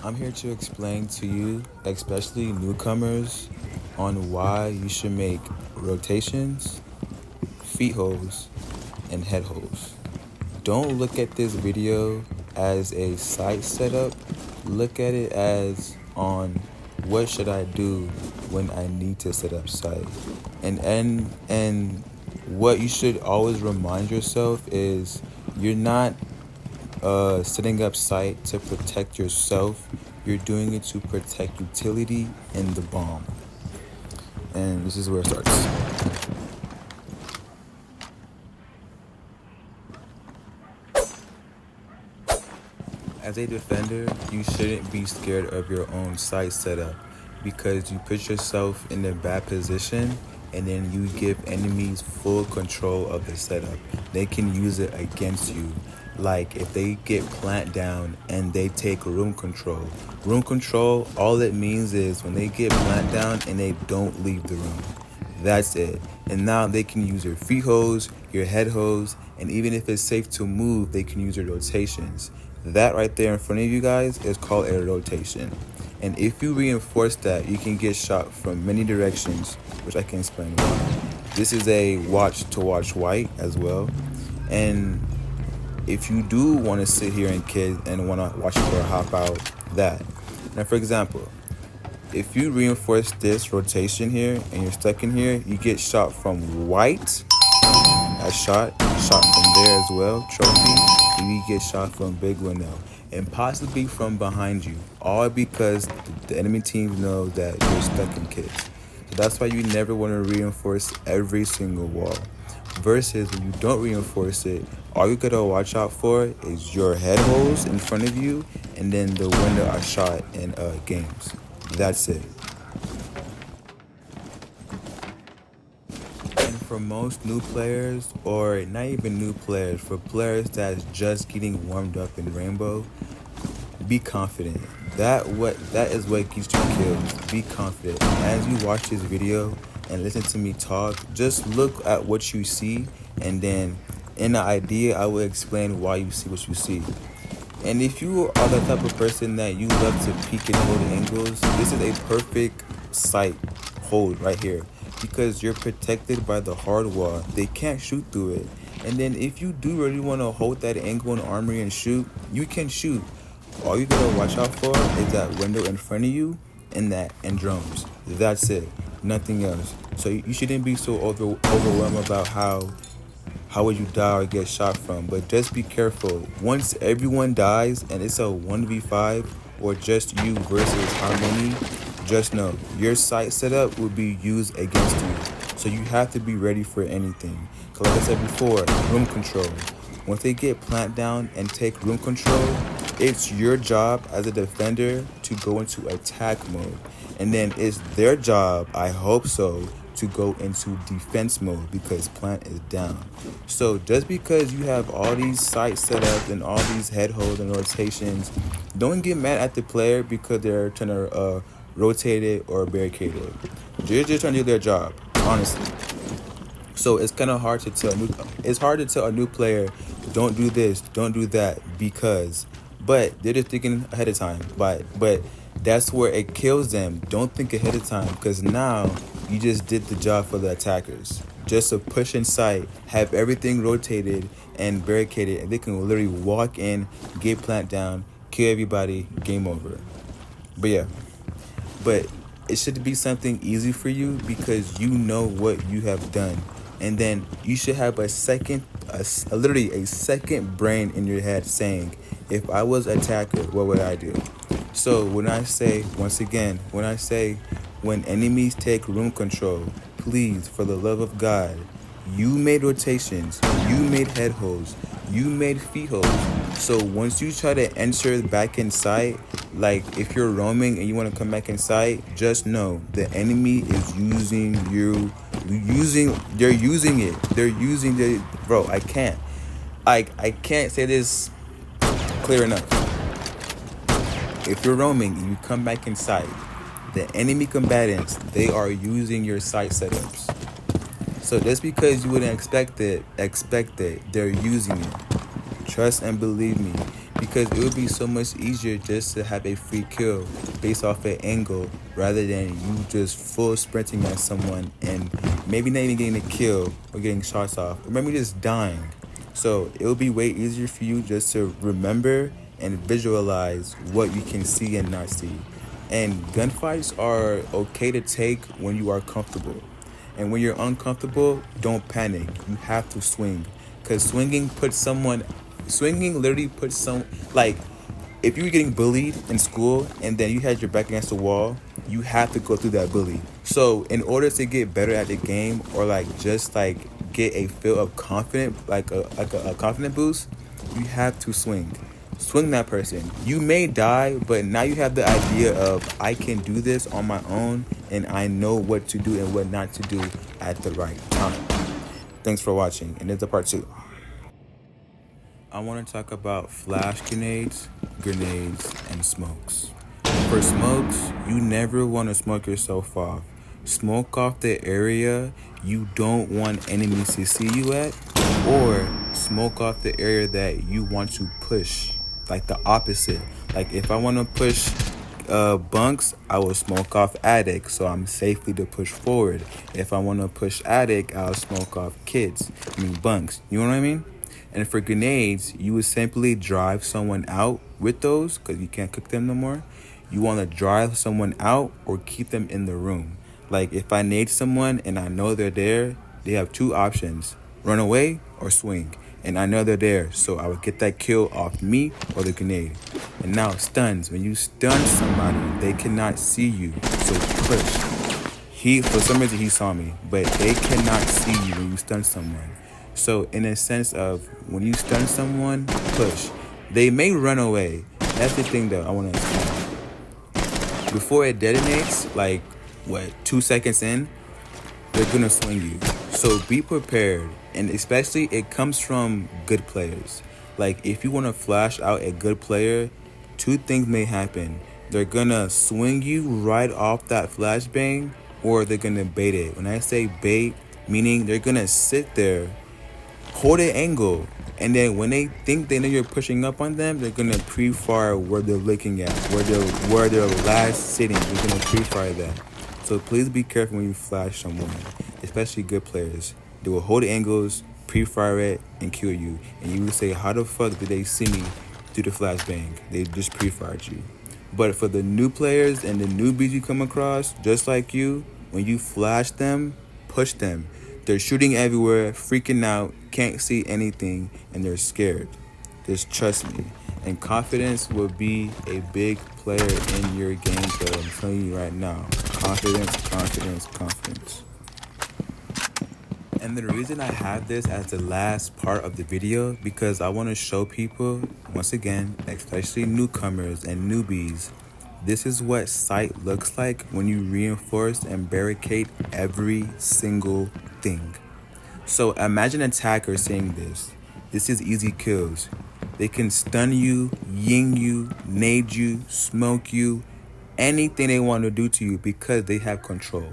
I'm here to explain to you, especially newcomers, on why you should make rotations, feet holds, and head holds. Don't look at this video as a site setup. Look at it as on what should I do when I need to set up site. And what you should always remind yourself is you're not setting up site to protect yourself. You're doing it to protect utility and the bomb. And this is where it starts. As a defender, you shouldn't be scared of your own site setup because you put yourself in a bad position and then you give enemies full control of the setup. They can use it against you. Like if they get plant down and they take room control. Room control, all it means is when they get plant down and they don't leave the room. That's it. And now they can use your feet hose, your head hose, and even if it's safe to move, they can use your rotations. That right there in front of you guys is called a rotation. And if you reinforce that, you can get shot from many directions, which I can explain why. This is a watch to watch white as well. And if you do want to sit here and kid and want to watch it or hop out, that. Now, for example, if you reinforce this rotation here and you're stuck in here, you get shot from white. I shot from there as well, trophy. And you get shot from big window and possibly from behind you, all because the enemy team knows that you're stuck in kids. So that's why you never want to reinforce every single wall. Versus when you don't reinforce it, all you gotta watch out for is your head holes in front of you and then the window I shot in games. That's it. And for most new players, or not even new players, for players that's just getting warmed up in Rainbow, be confident. That is what gets you kills. Be confident. As you watch this video and listen to me talk, just look at what you see, and then in the idea, I will explain why you see what you see. And if you are the type of person that you love to peek and hold angles, this is a perfect sight hold right here because you're protected by the hard wall. They can't shoot through it. And then if you do really want to hold that angle in armory and shoot, you can shoot. All you gotta watch out for is that window in front of you and drums. That's it. Nothing else. So you shouldn't be so overwhelmed about how would you die or get shot from, but just be careful. Once everyone dies and it's a 1v5 or just you versus how many, just know your site setup will be used against you. So you have to be ready for anything. Like I said before, room control. Once they get plant down and take room control, it's your job as a defender to go into attack mode. And then it's their job, I hope so, to go into defense mode because plant is down. So just because you have all these sites set up and all these head holds and rotations, don't get mad at the player because they're trying to rotate it or barricade it. They're just trying to do their job, honestly. So it's kind of hard to tell. It's hard to tell a new player, don't do this, don't do that, but they're just thinking ahead of time. But that's where it kills them. Don't think ahead of time because now you just did the job for the attackers. Just a push in sight, have everything rotated and barricaded, and they can literally walk in, get plant down, kill everybody, game over. But it should be something easy for you because you know what you have done. And then you should have literally a second brain in your head saying, if I was attacker, what would I do? So when I say, once again, when enemies take room control, please, for the love of God, you made rotations, you made head holes, you made feet holes. So once you try to enter back inside, like if you're roaming and you want to come back inside, just know the enemy is using you. They're using it. Bro, I can't say this clear enough. If you're roaming and you come back inside, the enemy combatants, they are using your site setups. So just because you wouldn't expect it, they're using it. Trust and believe me. because it would be so much easier just to have a free kill based off an angle rather than you just full sprinting at someone and maybe not even getting a kill or getting shots off or maybe just dying. So it will be way easier for you just to remember and visualize what you can see and not see. And gunfights are okay to take when you are comfortable. And when you're uncomfortable, don't panic. You have to swing. Because swinging literally puts like, if you were getting bullied in school and then you had your back against the wall, you have to go through that bully. So in order to get better at the game or like just like get a feel of confident, like a confident boost, you have to swing. Swing that person. You may die, but now you have the idea of I can do this on my own and I know what to do and what not to do at the right time. Thanks for watching, and there's a part 2. I want to talk about flash grenades, and smokes. For smokes, you never want to smoke yourself off. Smoke off the area you don't want enemies to see you at, or smoke off the area that you want to push. Like the opposite. Like if I want to push bunks, I will smoke off attic so I'm safely to push forward. If I want to push attic, I'll smoke off bunks. You know what I mean? And for grenades, you would simply drive someone out with those because you can't cook them no more. You want to drive someone out or keep them in the room. Like if I nade someone and I know they're there, they have 2 options: run away or swing. And I know they're there, so I would get that kill off me or the grenade. And now stuns. When you stun somebody, they cannot see you, so push. For some reason, he saw me, but they cannot see you when you stun someone. So in a sense of when you stun someone, push. They may run away. That's the thing though I want to explain. Before it detonates, like 2 seconds in, they're gonna swing you. So be prepared, and especially it comes from good players. Like if you want to flash out a good player, 2 things may happen. They're gonna swing you right off that flashbang, or they're gonna bait it. When I say bait, meaning they're gonna sit there, hold an angle, and then when they think they know you're pushing up on them, they're gonna pre-fire where they're looking at, where they're last sitting. They're gonna pre-fire that. So please be careful when you flash someone, especially good players. They will hold angles, pre-fire it, and kill you. And you will say, how the fuck did they see me through the flashbang? They just pre-fired you. But for the new players and the newbies you come across, just like you, when you flash them, push them. They're shooting everywhere, freaking out, can't see anything, and they're scared. Just trust me. And confidence will be a big player in your gameplay. I'm telling you right now. Confidence. And the reason I have this as the last part of the video, because I want to show people, once again, especially newcomers and newbies, this is what sight looks like when you reinforce and barricade every single thing. So imagine an attacker saying this. This is easy kills. They can stun you, ying you, nade you, smoke you, anything they want to do to you because they have control.